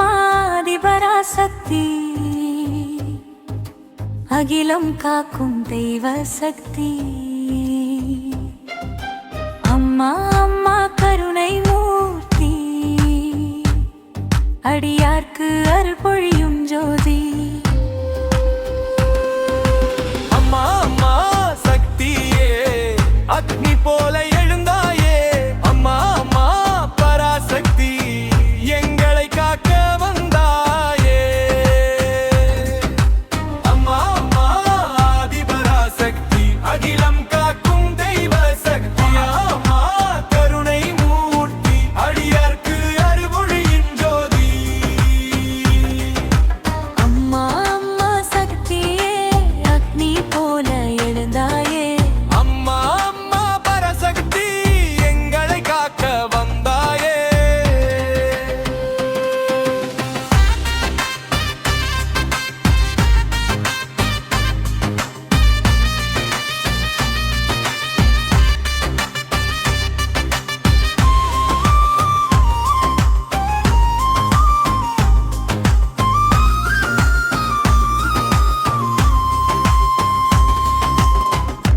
அம்மாதிபராசக்தி அகிலம் காக்கும் தெய்வ சக்தி. அம்மா அம்மா கருணை மூர்த்தி அடியார்க்கு அருள் பொழியும் ஜோதி. அம்மா அம்மா சக்தியே அக்னி போல எழுந்தாயே. அம்மா அம்மா பராசக்தி எங்களை காக்க வந்தாயே. அம்மா அம்மா ஆதிபராசக்தி அகிலம் காக்கும் தெய்வ சக்தி. அம்மா கருணை மூர்த்தி அடியார்க்கு அருள்பொழியும் ஜோதி. அம்மா அம்மா சக்தியே அக்னி போல எழுந்தாயே. அம்மா அம்மா பராசக்தி எங்களை காக்க வந்தாயே.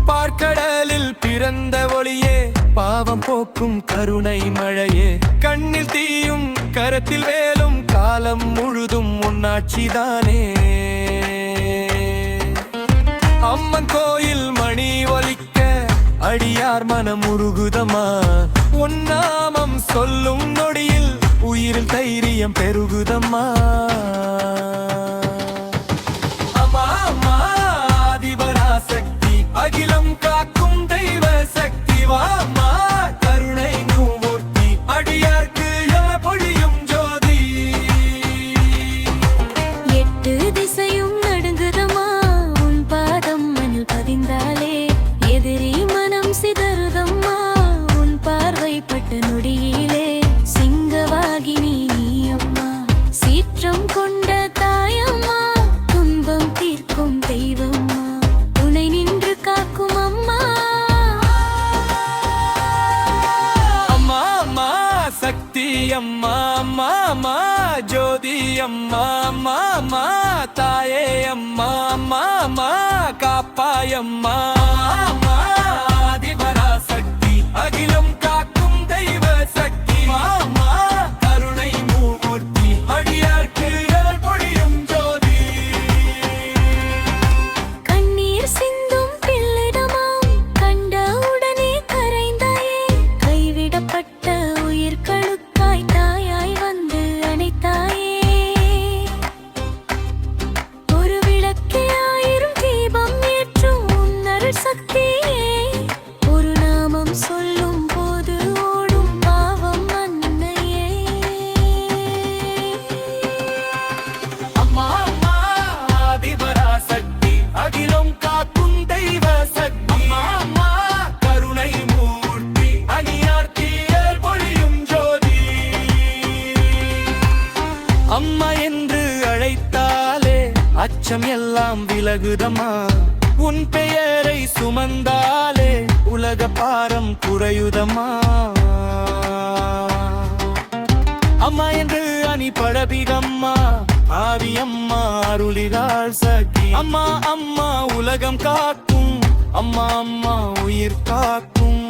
பார்க்கடலில் பிறந்த ஒளியே பாவம் போக்கும் கருணை மழையே. கண்ணில் தீயும் கரத்தில் வேலும் காலம் முழுதும் உன்னாட்சிதானே. அம்மன் கோயில் மணி ஒலிக்க அடியார் மனம் உருகுதமா. உன்னாமம் சொல்லும் நொடியில் உயிரில் தைரியம் பெருகுதம்மா. அம்மா அம்மா ஆதிபராசக்தி அகிலம் காக்கும் தெய்வ சக்தி. வாம்மா கருணை மூர்த்தி அடியார்க்கு பொழியும் ஜோதி. எட்டு திசையும் நடுங்குதமா உன் பாதம் மண்ணில் பதிந்தாலே. எதிரி மனம் சிதறுதம்மா உன் பார்வைப்பட்ட நொடியிலே. சிங்கவாகினி நீ அம்மா சீற்றம் கொண்ட தாயம்மா. துன்பம் தீர்க்கும் தெய்வம்மா துணை நின்று காக்கும் அம்மா. அம்மா அம்மா சக்தி அம்மா அம்மா அம்மா ஜோதி. அம்மா அம்மா அம்மா தாயே. அம்மா அம்மா அம்மா காப்பாயம்மா. அம்மா ஆதிபராசக்தி அகிலம் காக்கும் தெய்வ சக்தி. அம்மா கருணை மூர்த்தி அடியார்க்கு அருள்பொழியும் ஜோதி. கண்ணீர் சிந்தும் பிள்ளிடமாம் கண்ட உடனே கரைந்தாயே. கைவிடப்பட்ட உயிர்களுக்காய் தாயாய் வந்து அணைத்தாயே. ஒரு விளக்கே ஆயிரம் தீபம் ஏற்றும் உன்னருள் சக்தியே. ஒரு நாமம் சொல்லும் போது ஓடும் பாவம் அன்னையே. அம்மா அம்மா ஆதிபராசக்தி அகிலம் காக்கும் தெய்வ சக்தி. அம்மா கருணை மூர்த்தி அடியார்க்கு அருள்பொழியும் ஜோதி. அம்மா என்று அழைத்தாலே அச்சம் எல்லாம் விலகுதம்மா. உன் பெயரை சுமந்தாலே உலக பாரம் குறையுதம்மா. அம்மா என்று அணி படபிகம்மா ஆவி அம்மா அருளிகாள் சக்தி. அம்மா அம்மா உலகம் காக்கும். அம்மா அம்மா உயிர் காக்கும்.